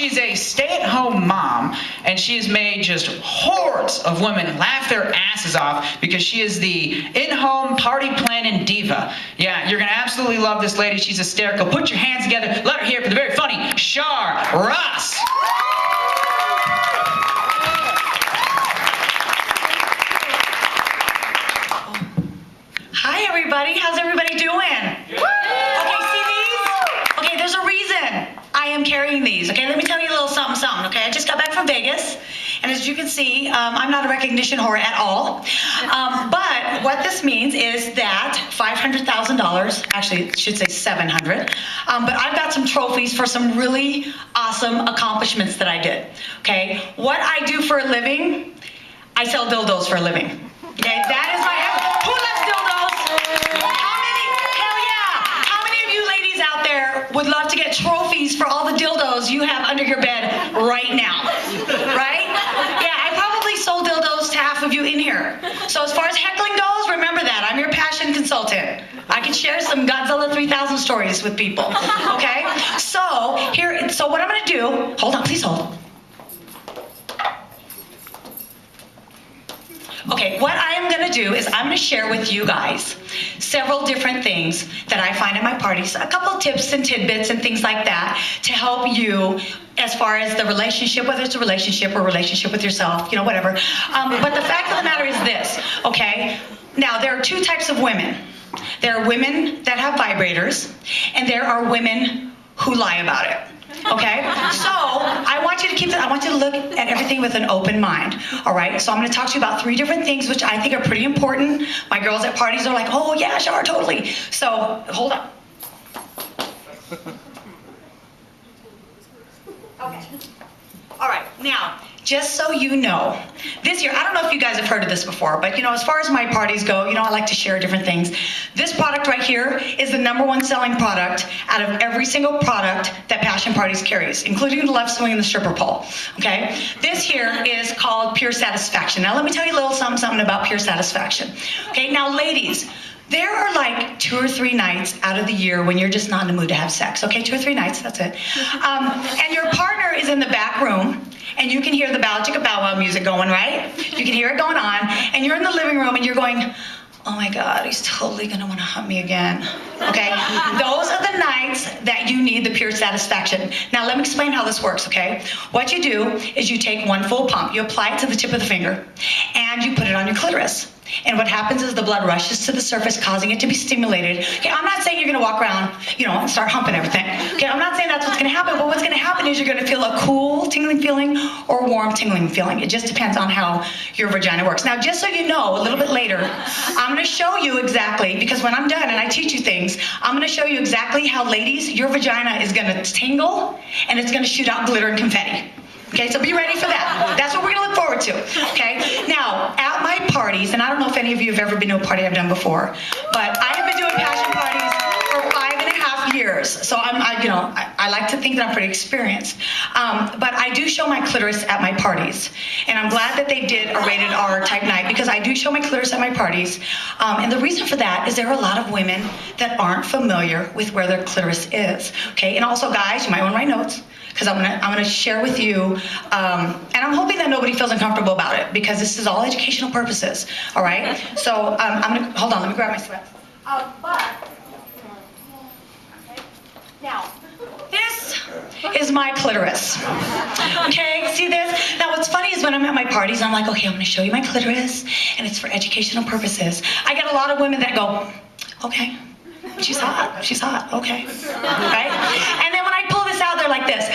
she's a stay-at-home mom, and she has made just hordes of women laugh their asses off because she is the in-home party planning diva. Yeah, you're going to absolutely love this lady. She's hysterical. Put your hands together. Let her hear for the very funny Char Ross. Hi, everybody. How's everybody doing? Okay, see these? Okay, there's a reason I am carrying these. Okay, let me tell you a little something, something. Okay, I just got back from Vegas, and as you can see, I'm not a recognition whore at all. But what this means is that $500,000, actually, it should say 700. But I've got some trophies for some really awesome accomplishments that I did. Okay, what I do for a living, I sell dildos for a living. Okay, that is my. Who loves dildos? How many of you ladies out there would love to get trophies for all the dildos you have under your bed right now? Right? Yeah, I probably sold dildos to half of you in here. So as far as heckling goes, remember that. I'm your passion consultant. I can share some Godzilla 3000 stories with people. Okay? So what I'm going to do, hold on, please hold. Okay, what I am going to do is I'm going to share with you guys several different things that I find at my parties, a couple tips and tidbits and things like that to help you as far as the relationship, whether it's a relationship or relationship with yourself, you know, whatever. But the fact of the matter is this, okay? Now, there are two types of women. There are women that have vibrators, and there are women who lie about it. Okay, so I want you to look at everything with an open mind. All right, so I'm going to talk to you about 3 different things which I think are pretty important. My girls at parties are like, oh yeah, sure, totally. So hold on. Okay. All right, now, just so you know, this year, I don't know if you guys have heard of this before, but you know, as far as my parties go, you know, I like to share different things. This product right here is the #1 selling product out of every single product that Passion Parties carries, including the left swing and the stripper pole, okay? This here is called Pure Satisfaction. Now, let me tell you a little something about Pure Satisfaction. Okay, now ladies, there are like 2 or 3 nights out of the year when you're just not in the mood to have sex, okay? 2 or 3 nights, that's it. And your partner is in the back room, and you can hear the bow chicka bow wow music going, right? You can hear it going on, and you're in the living room, and you're going, oh my God, he's totally gonna wanna hunt me again, okay? Those are the nights that you need the Pure Satisfaction. Now let me explain how this works, okay? What you do is you take 1 full pump, you apply it to the tip of the finger, and you put it on your clitoris. And what happens is the blood rushes to the surface, causing it to be stimulated. Okay, I'm not saying you're going to walk around, you know, and start humping everything. Okay, I'm not saying that's what's going to happen, but what's going to happen is you're going to feel a cool, tingling feeling or a warm, tingling feeling. It just depends on how your vagina works. Now, just so you know, a little bit later, I'm going to show you exactly, because when I'm done and I teach you things, I'm going to show you exactly how, ladies, your vagina is going to tingle and it's going to shoot out glitter and confetti. Okay, so be ready for that. That's what we're going to look forward to. Okay, now at my parties, and I don't know if any of you have ever been to a party I've done before, but I have been doing passion parties for 5.5 years. So I like to think that I'm pretty experienced. But I do show my clitoris at my parties, and I'm glad that they did a rated R type night because I do show my clitoris at my parties. And the reason for that is there are a lot of women that aren't familiar with where their clitoris is. Okay, and also guys, you might want to write notes, because I'm gonna share with you, and I'm hoping that nobody feels uncomfortable about it because this is all educational purposes. All right. So I'm gonna hold on. Let me grab my sweats. Now, this is my clitoris. Okay, see this? Now, what's funny is when I'm at my parties, I'm like, okay, I'm gonna show you my clitoris, and it's for educational purposes. I get a lot of women that go, okay. She's hot, okay. Right? And then when I pull this out, they're like this.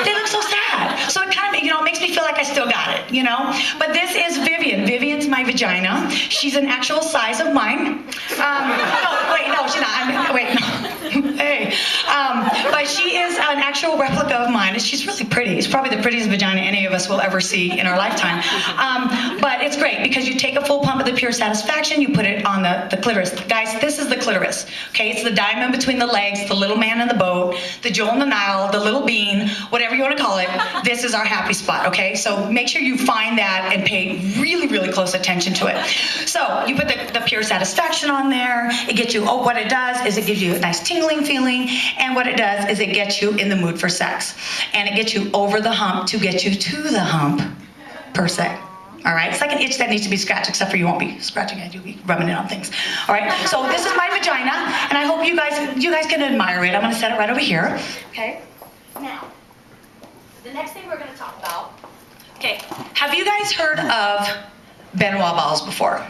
They look so sad. So it kind of, it makes me feel like I still got it, But this is Vivian. Vivian's my vagina. She's an actual size of mine. No, she's not. Hey. But she is an actual replica of mine. She's really pretty. It's probably the prettiest vagina any of us will ever see in our lifetime. But it's great because you take a full pump of the Pure Satisfaction, you put it on the clitoris. Guys, this is the clitoris. Okay, it's the diamond between the legs, the little man in the boat, the jewel in the Nile, the little bean, whatever you want to call it. This is our happy spot, okay? So make sure you find that and pay really, really close attention to it. So you put the Pure Satisfaction on there. It gets you, what it does is it gives you a nice tingling feeling. And what it does does is it gets you in the mood for sex. And it gets you over the hump to get you to the hump, per se. All right, it's like an itch that needs to be scratched, except for you won't be scratching it, you'll be rubbing it on things. All right, so this is my vagina, and I hope you guys can admire it. I'm gonna set it right over here. Okay, now, the next thing we're gonna talk about, okay, have you guys heard of Benoit balls before?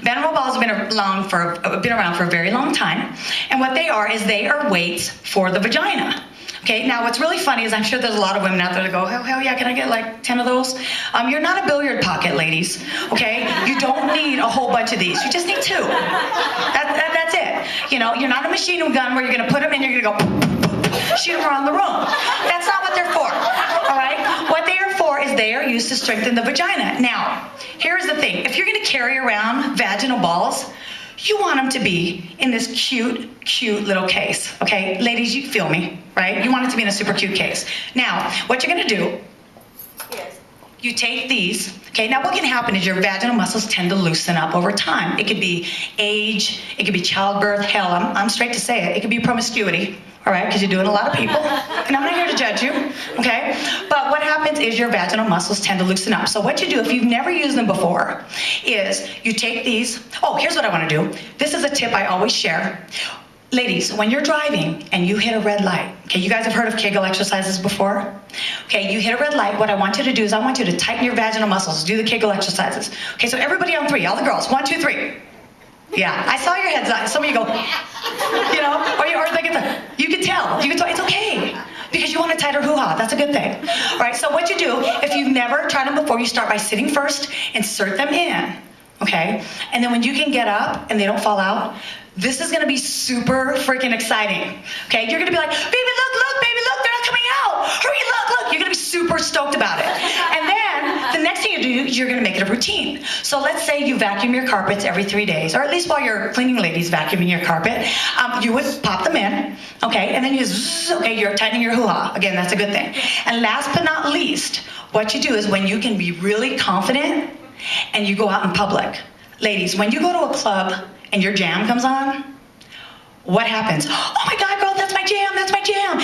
Benoit balls have been around for a very long time, and what they are is they are weights for the vagina. Okay, now what's really funny is I'm sure there's a lot of women out there that go, hell yeah, can I get like 10 of those? You're not a billiard pocket, ladies, okay? You don't need a whole bunch of these. You just need 2. That's it. You know, you're not a machine gun where you're gonna put them in, you're gonna go shoot them around the room. That's not what they're for, all right? What they are for is they are used to strengthen the vagina. Now, here's the thing. If you're gonna carry around vaginal balls, you want them to be in this cute little case, okay? Ladies, you feel me, right? You want it to be in a super cute case. Now, what you're gonna do is you take these, okay? Now what can happen is your vaginal muscles tend to loosen up over time. It could be age, it could be childbirth, hell, I'm straight to say it. It could be promiscuity, all right? Because you're doing a lot of people, and I'm not here to judge you, okay? But what happens is your vaginal muscles tend to loosen up. So what you do, if you've never used them before, is you take these, oh, here's what I wanna do. This is a tip I always share. Ladies, when you're driving and you hit a red light, okay, you guys have heard of Kegel exercises before? Okay, you hit a red light, what I want you to do is I want you to tighten your vaginal muscles, do the Kegel exercises. Okay, so everybody on 3, all the girls, 1, 2, 3. Yeah, I saw your heads up. Some of you go, you know, or they get the, you can tell, it's okay. Because you want a tighter hoo-ha, that's a good thing. All right, so what you do, if you've never tried them before, you start by sitting first, insert them in, okay? And then when you can get up and they don't fall out, this is gonna be super freaking exciting, okay? You're gonna be like, baby, look, they're not coming out. Hurry, look. You're gonna be super stoked about it. And then the next thing you do, you're gonna make it a routine. So let's say you vacuum your carpets every 3 days, or at least while you're cleaning, ladies, vacuuming your carpet, you would pop them in, okay? And then you zzz, okay, you're tightening your hoo-ha. Again, that's a good thing. And last but not least, what you do is when you can be really confident and you go out in public. Ladies, when you go to a club and your jam comes on, what happens? Oh my God, girl, that's my jam.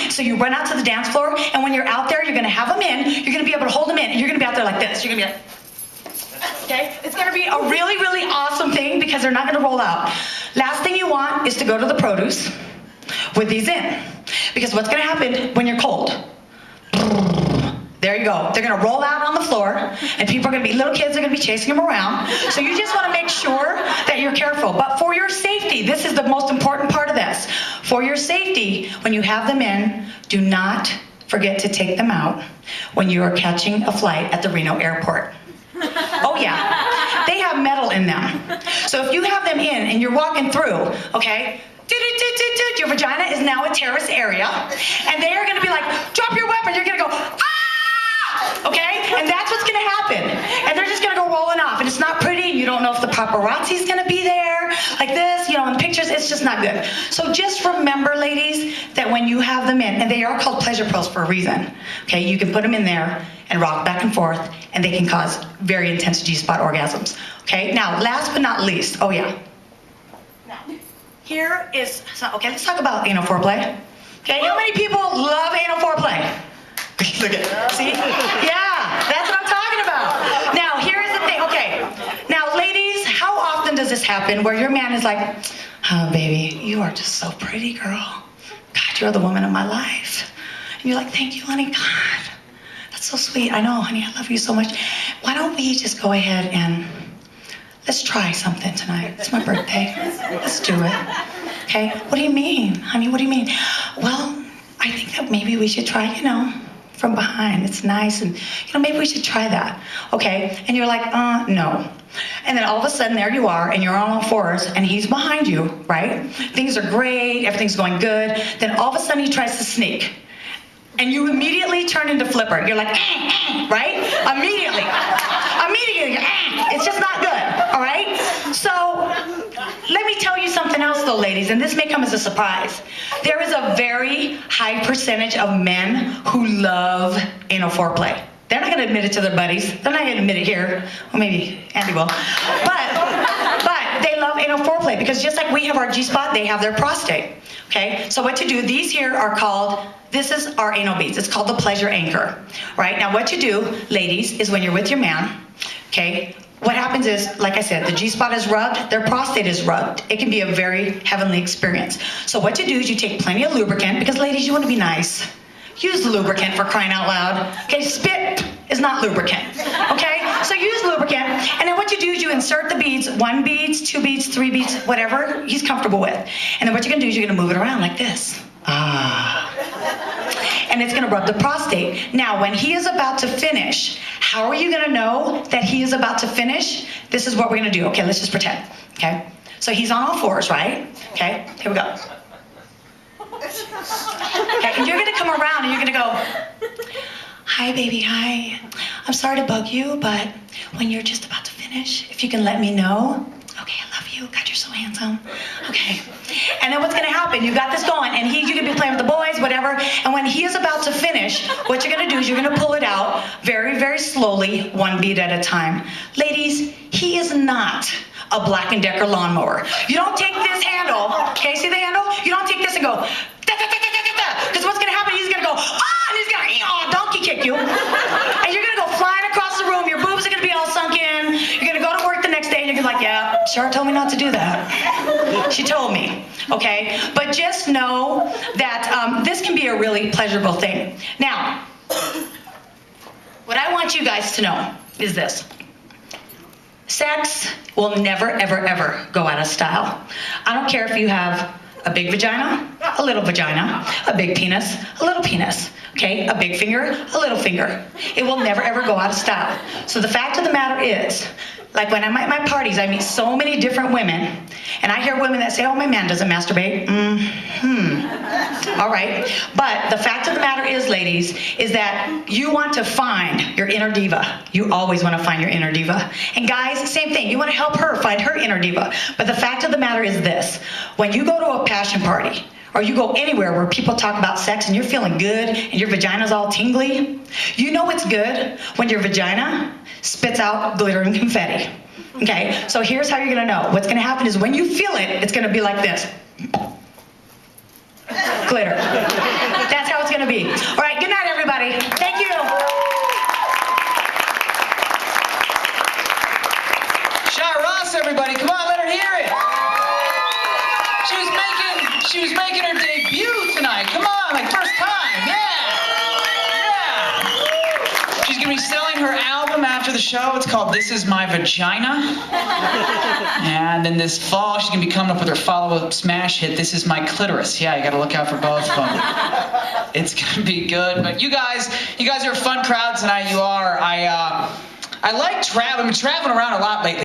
So you run out to the dance floor, and when you're out there, you're gonna have them in, you're gonna be able to hold them in, and you're gonna be out there like this. You're gonna be like, okay? It's gonna be a really, really awesome thing because they're not gonna roll out. Last thing you want is to go to the produce with these in. Because what's gonna happen when you're cold? There you go. They're gonna roll out on the floor, and people are gonna be, little kids are gonna be chasing them around. So you just wanna make sure that you're careful. But for your safety, this is the most important part of this. For your safety, when you have them in, do not forget to take them out when you are catching a flight at the Reno airport. Oh yeah, they have metal in them. So if you have them in and you're walking through, okay, your vagina is now a terrace area, and they are gonna be like, drop your weapon, you're gonna go, ah! Okay? And that's what's gonna happen. And they're just gonna go rolling off. And it's not pretty. You don't know if the paparazzi's gonna be there. Like this, you know, in pictures, it's just not good. So just remember, ladies, that when you have them in, and they are called pleasure pearls for a reason. Okay? You can put them in there and rock back and forth, and they can cause very intense G-spot orgasms. Okay? Now, last but not least, oh yeah. Now, here is, okay, let's talk about anal foreplay. Okay? How many people love anal foreplay? Look at, see? Yeah, that's what I'm talking about. Now, here's the thing, okay. Now, ladies, how often does this happen where your man is like, oh, baby, you are just so pretty, girl. God, you're the woman of my life. And you're like, thank you, honey. God, that's so sweet. I know, honey, I love you so much. Why don't we just go ahead and let's try something tonight. It's my birthday. Let's do it. Okay? What do you mean, honey? What do you mean? Well, I think that maybe we should try, you know, from behind. It's nice, and you know, maybe we should try that. Okay? And you're like, no. And then all of a sudden there you are, and you're on all fours, and he's behind you, right? Things are great, everything's going good. Then all of a sudden he tries to sneak. And you immediately turn into Flipper. You're like, right? Immediately. It's just not good, all right? So let me tell you something else though, ladies, and this may come as a surprise. There is a very high percentage of men who love anal foreplay. They're not gonna admit it to their buddies. They're not gonna admit it here. Well, maybe Andy will. But they love anal foreplay, because just like we have our G-spot, they have their prostate. Okay, so what to do, these here are called, this is our anal beads. It's called the pleasure anchor, right? Now what you do, ladies, is when you're with your man, okay, what happens is, like I said, the G-spot is rubbed, their prostate is rubbed. It can be a very heavenly experience. So what you do is you take plenty of lubricant, because ladies, you want to be nice. Use lubricant, for crying out loud. Okay, spit is not lubricant. Okay, so use lubricant, and then what you do is you insert the beads, 1 beads, 2 beads, 3 beads, whatever he's comfortable with. And then what you're gonna do is you're gonna move it around like this. And it's gonna rub the prostate. Now, when he is about to finish, how are you gonna know that he is about to finish? This is what we're gonna do. Okay, let's just pretend. Okay, so he's on all fours, right? Okay, here we go. Okay, and you're gonna come around and you're gonna go, hi baby, hi. I'm sorry to bug you, but when you're just about to finish, if you can let me know. Okay, I love you. God, you're so handsome. Okay. And then what's gonna happen? You got this going, and you can be playing with the boys, whatever. And when he is about to finish, what you're gonna do is you're gonna pull it out very, very slowly, 1 bead at a time. Ladies, he is not a Black & Decker lawnmower. You don't take this handle, okay, see the handle? You don't take this and go, because what's gonna happen, he's gonna go, and he's gonna donkey kick you. And you're gonna go flying across the room, your boobs are gonna be all sunk in, you're gonna go to work the next day, and you're gonna be like, yeah, Char told me not to do that. She told me, okay? But just know that this can be a really pleasurable thing. Now, what I want you guys to know is this. Sex will never, ever, ever go out of style. I don't care if you have a big vagina, a little vagina, a big penis, a little penis, okay? A big finger, a little finger. It will never, ever go out of style. So the fact of the matter is, like when I'm at my parties, I meet so many different women, and I hear women that say, oh, my man doesn't masturbate. All right. But the fact of the matter is, ladies, is that you want to find your inner diva. You always want to find your inner diva. And guys, same thing. You want to help her find her inner diva. But the fact of the matter is this. When you go to a passion party, or you go anywhere where people talk about sex and you're feeling good and your vagina's all tingly, you know it's good when your vagina spits out glitter and confetti. Okay, so here's how you're gonna know. What's gonna happen is when you feel it, it's gonna be like this. Glitter. That's how it's gonna be. All right, good night, everybody. Thank you. Char Ross, everybody, come on, let her hear it. She was making her debut tonight. Come on, like first time, yeah. She's gonna be selling her album after the show. It's called This Is My Vagina. And then this fall, she's gonna be coming up with her follow-up smash hit, This Is My Clitoris. Yeah, you gotta look out for both of them. It's gonna be good. But you guys are a fun crowd tonight. You are. I like traveling. I've been traveling around a lot lately.